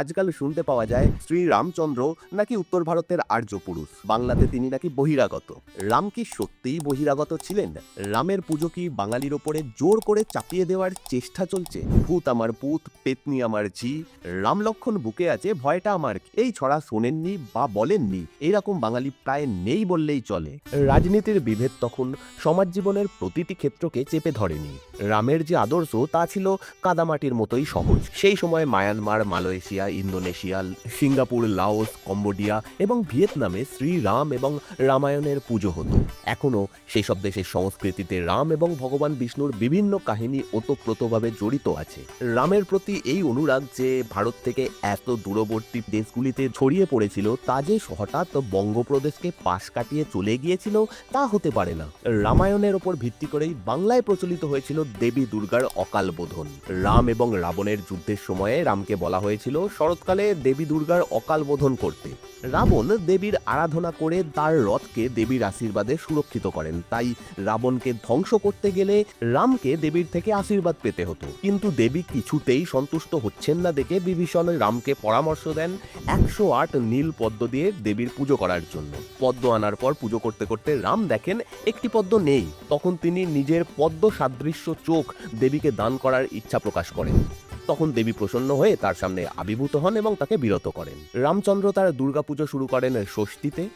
আজকাল শুনতে পাওয়া যায় শ্রী রামচন্দ্র নাকি উত্তর ভারতের আর্য পুরুষ, বাংলাতে তিনি নাকি বহিরাগত। রাম কি সত্যিই বহিরাগত ছিলেন? রামের পুজো কি বাঙালির ওপরে জোর করে চাপিয়ে দেওয়ার চেষ্টা চলছে? ভূত আমার পুত, পেতনি আমার ঝি, রাম লক্ষণ বুকে আছে, ভয়টা আমার। এই ছড়া শোনেননি বা বলেননি এরকম বাঙালি প্রায় নেই বললেই চলে। রাজনীতির বিভেদ তখন সমাজ জীবনের প্রতিটি ক্ষেত্রকে চেপে ধরেনি। রামের যে আদর্শ তা ছিল কাদামাটির মতোই সহজ। সেই সময় Myanmar, Malaysia, Indonesia, Singapore, Laos, Cambodia এবং ভিয়েতনামে শ্রীরাম এবং রামায়ণের পুজো হতো। এখনও সেই সব দেশের সংস্কৃতিতে রাম এবং ভগবান বিষ্ণুর বিভিন্ন কাহিনী ওতপ্রোতভাবে জড়িত আছে। রামের প্রতি এই অনুরাগ যে ভারত থেকে এত দূরবর্তী দেশগুলিতে ছড়িয়ে পড়েছিল তা যে হঠাৎ বঙ্গপ্রদেশকে পাশ কাটিয়ে চলে গিয়েছিল তা হতে পারে না। রামায়ণের ওপর ভিত্তি করেই বাংলায় প্রচলিত হয়েছিল দেবী দুর্গার অকাল বোধন। রাম এবং রাবণের যুদ্ধের সময়ে রামকে বলা হয়েছিল শরৎকালে দেবী দুর্গার অকাল বোধন করতে। রাবণ দেবীর আরাধনা করে তার রথকে দেবীর আশীর্বাদে সুরক্ষিত করেন, তাই রাবণকে ধ্বংস করতে গেলে রামকে দেবীর থেকে আশীর্বাদ পেতে হতো। কিন্তু দেবী কিছুতেই সন্তুষ্ট হচ্ছেন না দেখে বিভীষণ রামকে পরামর্শ দেন 108 নীল পদ্ম দিয়ে দেবীর পুজো করার জন্য। পদ্ম আনার পর পুজো করতে করতে রাম দেখেন একটি পদ্ম নেই। তখন তিনি নিজের পদ্ম সাদৃশ্য চোখ দেবীকে দান করার ইচ্ছা প্রকাশ করেন। তখন দেবী প্রসন্ন হয়ে তার সামনে আবির্ভূত হন এবং তাকে বিরত করেন। রামচন্দ্র তার দুর্গাপুজো শুরু করেন ষষ্ঠীতে।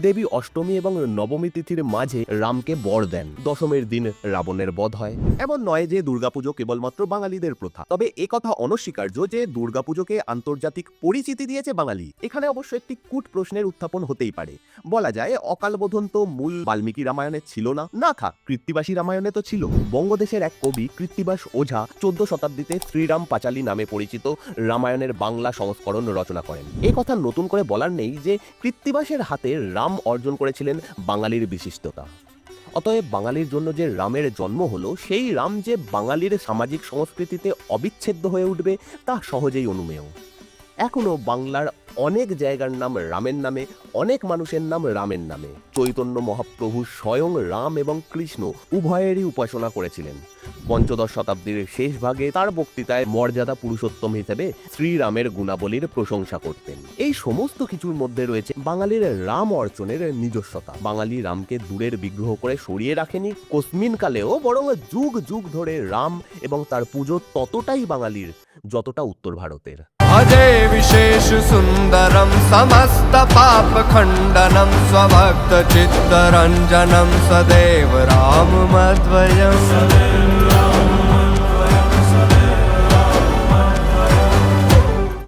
দেবী অষ্টমী এবং নবমী তিথির মাঝে রামকে বর দেন। দশমীর দিন রাবণের বধ হয়। এমন নয় যে দুর্গাপুজো কেবলমাত্র বাঙালিদের প্রথা, তবে একথা অনস্বীকার্য যে দুর্গাপুজোকে আন্তর্জাতিক পরিচিতি দিয়েছে বাঙালি। এখানে অবশ্য একটি কূট প্রশ্নের উত্থাপন হতেই পারে। বলা যায় অকাল বোধন তো মূল বাল্মীকি রামায়ণে ছিল না। না থাক, কৃত্তিবাসী রামায়ণে তো ছিল। বঙ্গদেশের এক কবি কৃত্তিবাস ওঝা 14 শতাব্দীতে শ্রীরাম পাঁচালী নামে পরিচিত রামায়ণের বাংলা সংস্করণ রচনা করেন। এ কথা নতুন করে বলার নেই যে কৃত্তিবাসের হাতে রাম অর্জন করেছিলেন বাঙালির বিশিষ্টতা। অতএব বাঙালির জন্য যে রামের জন্ম হলো, সেই রাম যে বাঙালির সামাজিক সংস্কৃতিতে অবিচ্ছেদ্য হয়ে উঠবে তা সহজেই অনুমেয়। এখনো বাংলার অনেক জায়গার নাম রামের নামে, অনেক মানুষের নাম রামের নামে। চৈতন্য মহাপ্রভু স্বয়ং রাম এবং কৃষ্ণ উভয়েরই উপাসনা করেছিলেন। 15 শতাব্দীর শেষ ভাগে তার বক্তৃতায় মর্যাদা পুরুষোত্তম হিসেবে শ্রীরামের গুণাবলীর প্রশংসা করতেন। এই সমস্ত কিছুর মধ্যে রয়েছে বাঙালির রাম অর্চনের নিজস্বতা। বাঙালি রামকে দূরের বিগ্রহ করে সরিয়ে রাখেনি কোস্মিন কালেও, বরং যুগ যুগ ধরে রাম এবং তার পুজো ততটাই বাঙালির যতটা উত্তর ভারতের। भजे विशेष सुंदरम समस्त पाप खंडनम स्वभक्त चित्तरंजनम सदैव राम मध्वयम्।